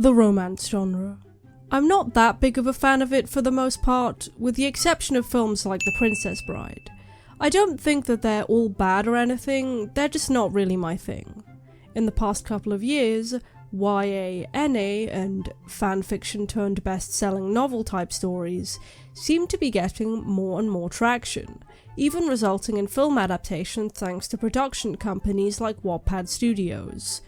the romance genre. I'm not that big of a fan of it for the most part, with the exception of films like The Princess Bride. I don't think that they're all bad or anything, they're just not really my thing. In the past couple of years, YA, NA, and fanfiction turned best-selling novel type stories seem to be getting more and more traction, even resulting in film adaptations thanks to production companies like Wattpad Studios.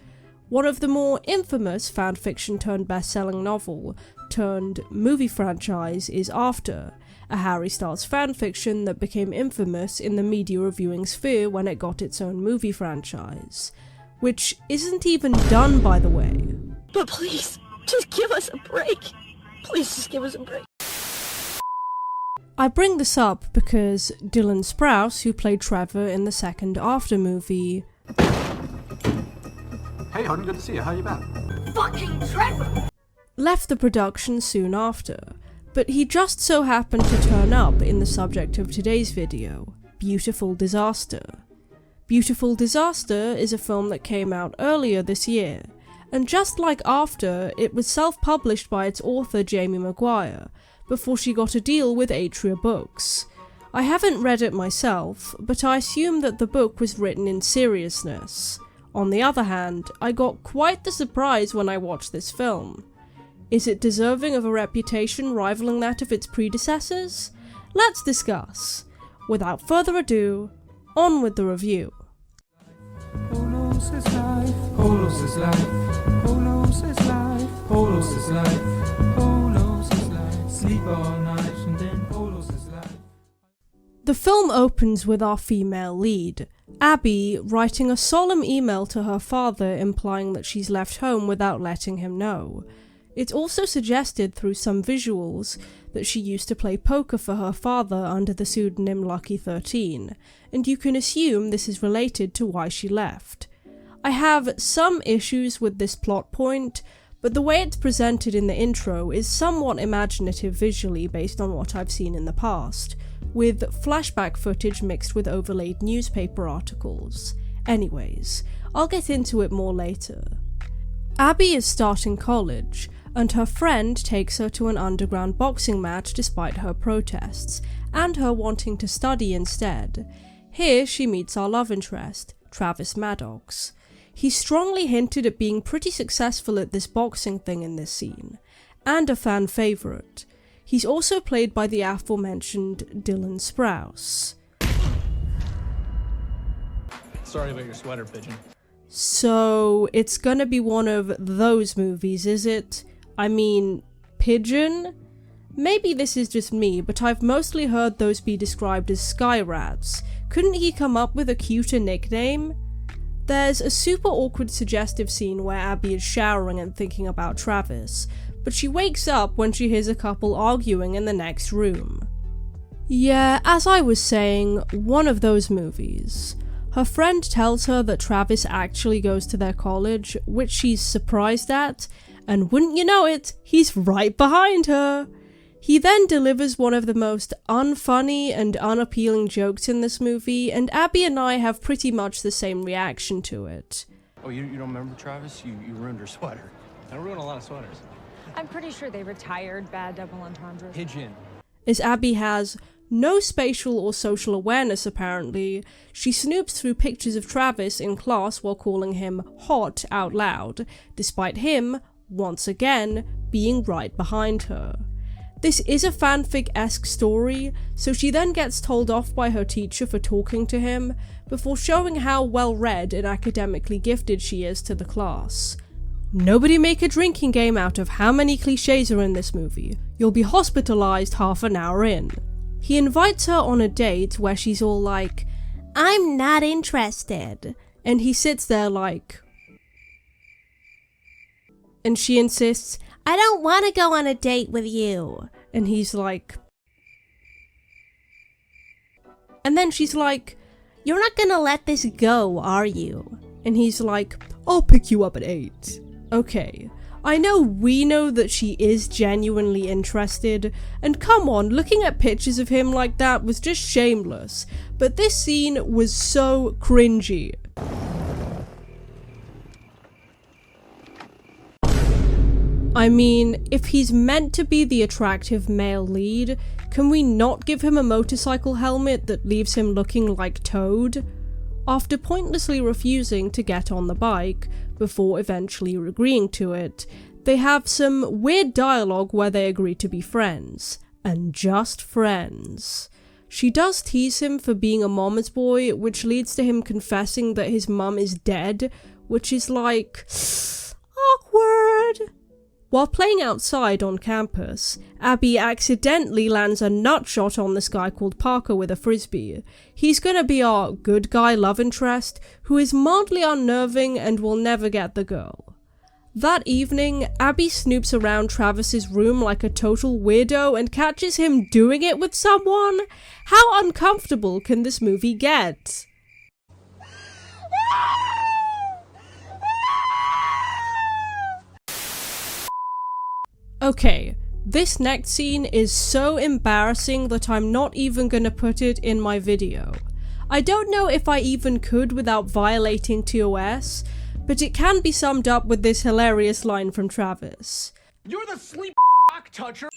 One of the more infamous fanfiction turned best-selling novel turned movie franchise is After, a Harry Styles fanfiction that became infamous in the media reviewing sphere when it got its own movie franchise. Which isn't even done, by the way. But please, just give us a break. Please just give us a break. I bring this up because Dylan Sprouse, who played Trevor in the second After movie... Hey hon, good to see you. How you been? Fucking Trevor! left the production soon after, but he just so happened to turn up in the subject of today's video, Beautiful Disaster. Beautiful Disaster is a film that came out earlier this year, and just like After, it was self-published by its author Jamie McGuire, before she got a deal with Atria Books. I haven't read it myself, but I assume that the book was written in seriousness. On the other hand, I got quite the surprise when I watched this film. Is it deserving of a reputation rivaling that of its predecessors? Let's discuss. Without further ado, on with the review. Polos is life, Polos is life, Polos is life, Polos is life, Polos is life, sleep all night and then Polos is life. The film opens with our female lead, Abby, writing a solemn email to her father implying that she's left home without letting him know. It's also suggested through some visuals that she used to play poker for her father under the pseudonym Lucky 13, and you can assume this is related to why she left. I have some issues with this plot point, but the way it's presented in the intro is somewhat imaginative visually based on what I've seen in the past, with flashback footage mixed with overlaid newspaper articles. Anyways, I'll get into it more later. Abby is starting college, and her friend takes her to an underground boxing match despite her protests, and her wanting to study instead. Here she meets our love interest, Travis Maddox. He strongly hinted at being pretty successful at this boxing thing in this scene, and a fan favourite. He's also played by the aforementioned Dylan Sprouse. Sorry about your sweater, Pigeon. So, it's gonna be one of those movies, is it? I mean, Pigeon? Maybe this is just me, but I've mostly heard those be described as sky rats. Couldn't he come up with a cuter nickname? There's a super awkward suggestive scene where Abby is showering and thinking about Travis, but she wakes up when she hears a couple arguing in the next room. Yeah, as I was saying, one of those movies. Her friend tells her that Travis actually goes to their college, which she's surprised at, and wouldn't you know it, he's right behind her! He then delivers one of the most unfunny and unappealing jokes in this movie, and Abby and I have pretty much the same reaction to it. Oh, you don't remember Travis? You ruined her sweater. I ruined a lot of sweaters. I'm pretty sure they retired bad double entendres. Pigeon. As Abby has no spatial or social awareness apparently, she snoops through pictures of Travis in class while calling him hot out loud, despite him, once again, being right behind her. This is a fanfic-esque story, so she then gets told off by her teacher for talking to him, before showing how well-read and academically gifted she is to the class. Nobody make a drinking game out of how many cliches are in this movie. You'll be hospitalized half an hour in. He invites her on a date where she's all like, "I'm not interested," and he sits there like... And she insists, "I don't want to go on a date with you." And he's like... And then she's like, "You're not gonna let this go, are you?" And he's like, "I'll pick you up at 8. Okay, I know we know that she is genuinely interested, and come on, looking at pictures of him like that was just shameless, but this scene was so cringy. I mean, if he's meant to be the attractive male lead, can we not give him a motorcycle helmet that leaves him looking like Toad? After pointlessly refusing to get on the bike, before eventually agreeing to it, they have some weird dialogue where they agree to be friends. And just friends. She does tease him for being a mama's boy, which leads to him confessing that his mum is dead, which is like... awkward. While playing outside on campus, Abby accidentally lands a nutshot on this guy called Parker with a frisbee. He's gonna be our good guy love interest, who is mildly unnerving and will never get the girl. That evening, Abby snoops around Travis's room like a total weirdo and catches him doing it with someone? How uncomfortable can this movie get? Okay, this next scene is so embarrassing that I'm not even gonna put it in my video. I don't know if I even could without violating TOS, but it can be summed up with this hilarious line from Travis. You're the sleep toucher.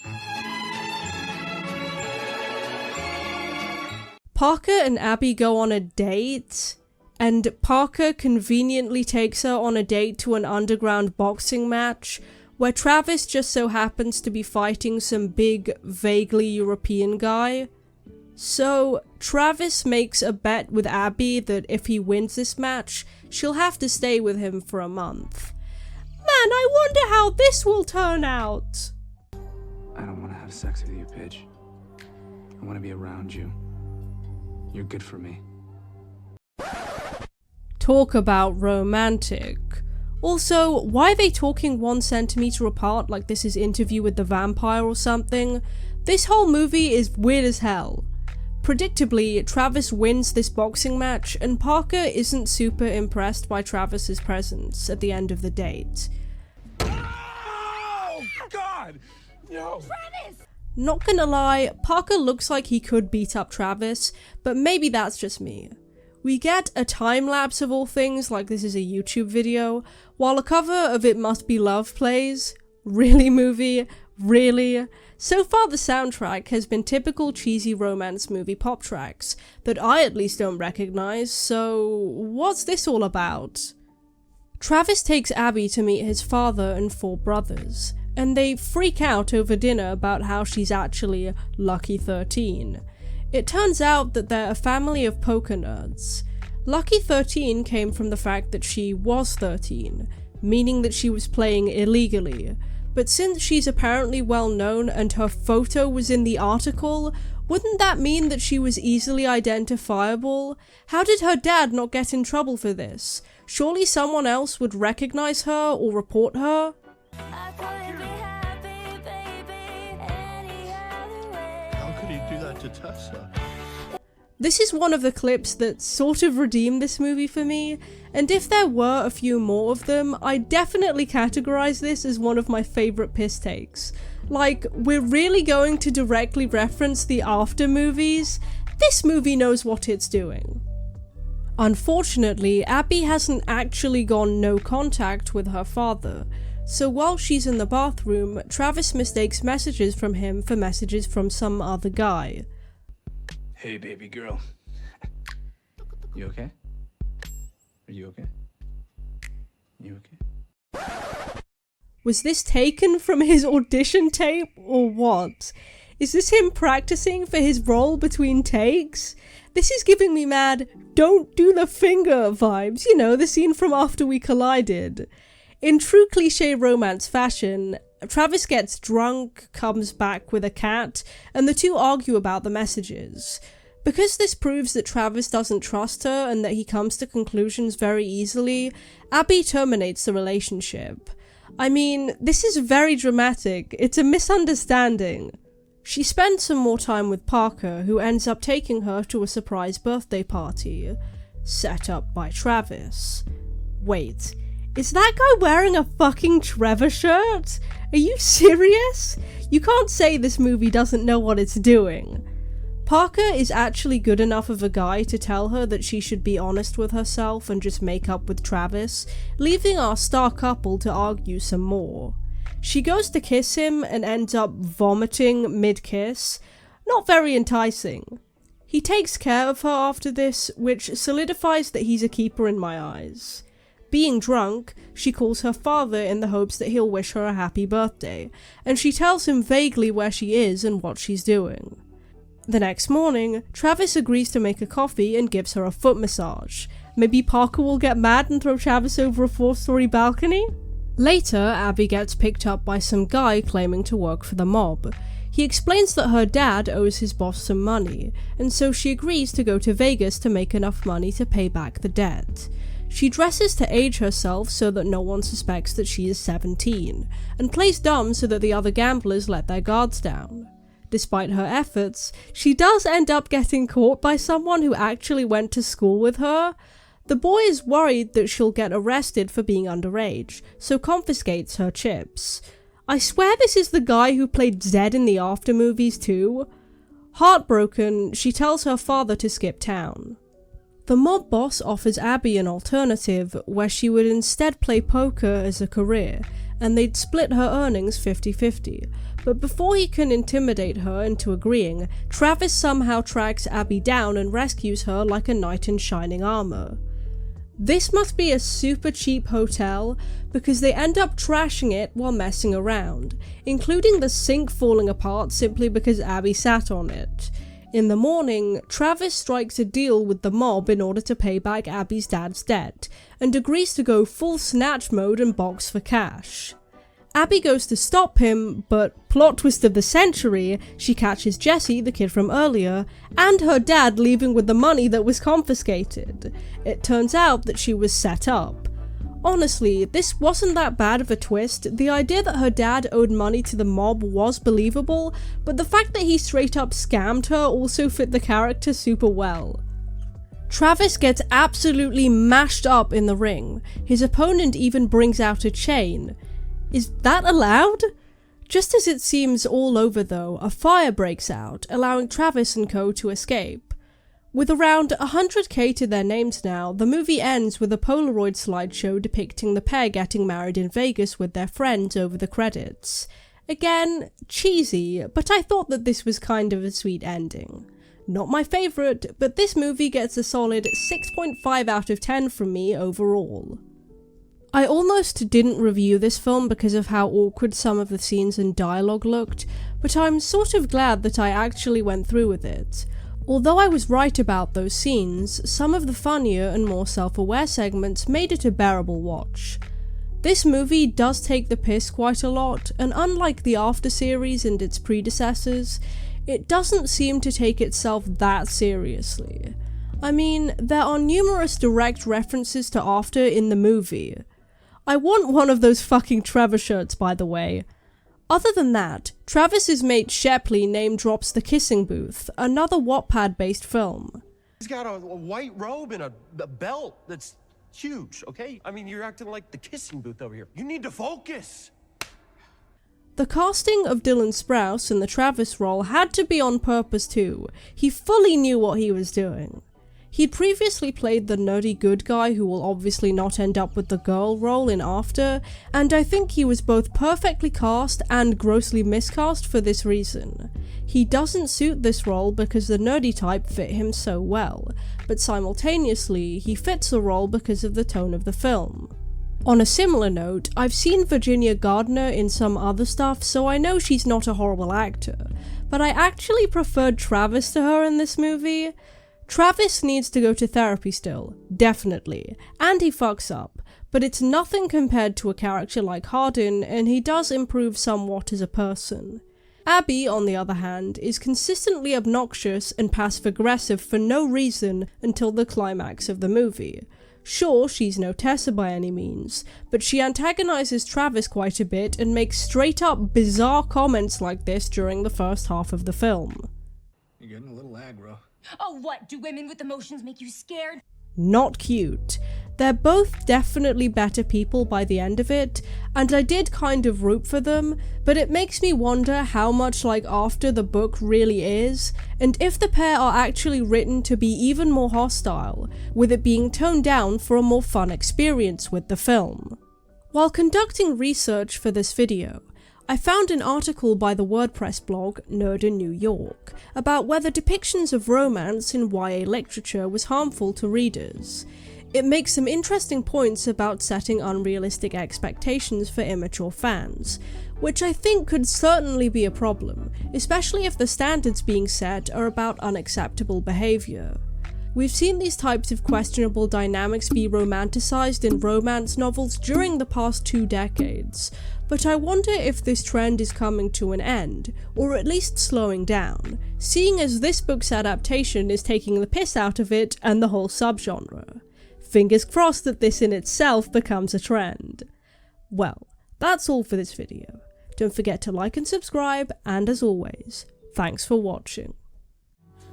Parker and Abby go on a date, and Parker conveniently takes her on a date to an underground boxing match, where Travis just so happens to be fighting some big, vaguely European guy. So, Travis makes a bet with Abby that if he wins this match, she'll have to stay with him for a month. Man, I wonder how this will turn out! I don't want to have sex with you, Pidge. I want to be around you. You're good for me. Talk about romantic. Also, why are they talking 1 centimeter apart like this is Interview with the Vampire or something? This whole movie is weird as hell. Predictably, Travis wins this boxing match, and Parker isn't super impressed by Travis's presence at the end of the date. Oh, God! No! Travis! Not gonna lie, Parker looks like he could beat up Travis, but maybe that's just me. We get a time-lapse of all things, like this is a YouTube video, while a cover of It Must Be Love plays. Really, movie? Really? So far the soundtrack has been typical cheesy romance movie pop tracks, that I at least don't recognize, so what's this all about? Travis takes Abby to meet his father and 4 brothers, and they freak out over dinner about how she's actually Lucky 13. It turns out that they're a family of poker nerds. Lucky 13 came from the fact that she was 13, meaning that she was playing illegally, but since she's apparently well known and her photo was in the article, wouldn't that mean that she was easily identifiable? How did her dad not get in trouble for this? Surely someone else would recognize her or report her? How could he do that to Tessa? This is one of the clips that sort of redeemed this movie for me, and if there were a few more of them, I'd definitely categorize this as one of my favorite piss takes. Like, we're really going to directly reference the after movies? This movie knows what it's doing. Unfortunately, Abby hasn't actually gone no contact with her father, so while she's in the bathroom, Travis mistakes messages from him for messages from some other guy. Hey, baby girl. You okay? Are you okay? You okay? Was this taken from his audition tape, or what? Is this him practicing for his role between takes? This is giving me mad "don't do the finger" vibes, you know, the scene from After We Collided. In true cliché romance fashion, Travis gets drunk, comes back with a cat, and the two argue about the messages. Because this proves that Travis doesn't trust her and that he comes to conclusions very easily, Abby terminates the relationship. I mean, this is very dramatic. It's a misunderstanding. She spends some more time with Parker, who ends up taking her to a surprise birthday party, set up by Travis. Wait, is that guy wearing a fucking Trevor shirt? Are you serious? You can't say this movie doesn't know what it's doing. Parker is actually good enough of a guy to tell her that she should be honest with herself and just make up with Travis, leaving our star couple to argue some more. She goes to kiss him and ends up vomiting mid-kiss. Not very enticing. He takes care of her after this, which solidifies that he's a keeper in my eyes. Being drunk, she calls her father in the hopes that he'll wish her a happy birthday, and she tells him vaguely where she is and what she's doing. The next morning, Travis agrees to make a coffee and gives her a foot massage. Maybe Parker will get mad and throw Travis over a 4-story balcony? Later, Abby gets picked up by some guy claiming to work for the mob. He explains that her dad owes his boss some money, and so she agrees to go to Vegas to make enough money to pay back the debt. She dresses to age herself so that no one suspects that she is 17, and plays dumb so that the other gamblers let their guards down. Despite her efforts, she does end up getting caught by someone who actually went to school with her. The boy is worried that she'll get arrested for being underage, so confiscates her chips. I swear this is the guy who played Zed in the After movies too. Heartbroken, she tells her father to skip town. The mob boss offers Abby an alternative where she would instead play poker as a career, and they'd split her earnings 50-50. But before he can intimidate her into agreeing, Travis somehow tracks Abby down and rescues her like a knight in shining armor. This must be a super cheap hotel, because they end up trashing it while messing around, including the sink falling apart simply because Abby sat on it. In the morning, Travis strikes a deal with the mob in order to pay back Abby's dad's debt, and agrees to go full snatch mode and box for cash. Abby goes to stop him, but plot twist of the century, she catches Jesse, the kid from earlier, and her dad leaving with the money that was confiscated. It turns out that she was set up. Honestly, this wasn't that bad of a twist. The idea that her dad owed money to the mob was believable, but the fact that he straight up scammed her also fit the character super well. Travis gets absolutely mashed up in the ring. His opponent even brings out a chain. Is that allowed? Just as it seems all over though, a fire breaks out, allowing Travis and co to escape. With around 100k to their names now, the movie ends with a Polaroid slideshow depicting the pair getting married in Vegas with their friends over the credits. Again, cheesy, but I thought that this was kind of a sweet ending. Not my favourite, but this movie gets a solid 6.5 out of 10 from me overall. I almost didn't review this film because of how awkward some of the scenes and dialogue looked, but I'm sort of glad that I actually went through with it. Although I was right about those scenes, some of the funnier and more self-aware segments made it a bearable watch. This movie does take the piss quite a lot, and unlike the After series and its predecessors, it doesn't seem to take itself that seriously. I mean, there are numerous direct references to After in the movie. I want one of those fucking Trevor shirts, by the way. Other than that, Travis's mate Shepley name drops The Kissing Booth, another Wattpad-based film. He's got a white robe and a belt that's huge, okay? I mean, you're acting like The Kissing Booth over here. You need to focus! The casting of Dylan Sprouse in the Travis role had to be on purpose too. He fully knew what he was doing. He'd previously played the nerdy good guy who will obviously not end up with the girl role in After, and I think he was both perfectly cast and grossly miscast for this reason. He doesn't suit this role because the nerdy type fit him so well, but simultaneously he fits the role because of the tone of the film. On a similar note, I've seen Virginia Gardner in some other stuff, so I know she's not a horrible actor, but I actually preferred Travis to her in this movie. Travis needs to go to therapy still, definitely, and he fucks up, but it's nothing compared to a character like Hardin, and he does improve somewhat as a person. Abby, on the other hand, is consistently obnoxious and passive-aggressive for no reason until the climax of the movie. Sure, she's no Tessa by any means, but she antagonizes Travis quite a bit and makes straight-up bizarre comments like this during the first half of the film. You're getting a little aggro. Oh, what? Do women with emotions make you scared? Not cute. They're both definitely better people by the end of it, and I did kind of root for them, but it makes me wonder how much like After the book really is, and if the pair are actually written to be even more hostile, with it being toned down for a more fun experience with the film. While conducting research for this video, I found an article by the WordPress blog Nerd in New York about whether depictions of romance in YA literature was harmful to readers. It makes some interesting points about setting unrealistic expectations for immature fans, which I think could certainly be a problem, especially if the standards being set are about unacceptable behaviour. We've seen these types of questionable dynamics be romanticized in romance novels during the past 2 decades, but I wonder if this trend is coming to an end, or at least slowing down, seeing as this book's adaptation is taking the piss out of it and the whole subgenre. Fingers crossed that this in itself becomes a trend. Well, that's all for this video. Don't forget to like and subscribe, and as always, thanks for watching.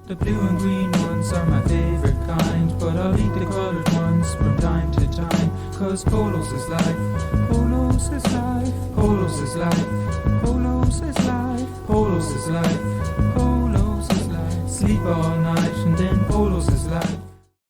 The blue and green ones are my favorite kind, but I'll eat the colored ones from time to time, cause polos is life, polos is life, polos is life, polos is life, polos is life, polos is life. Sleep all night and then polos is life.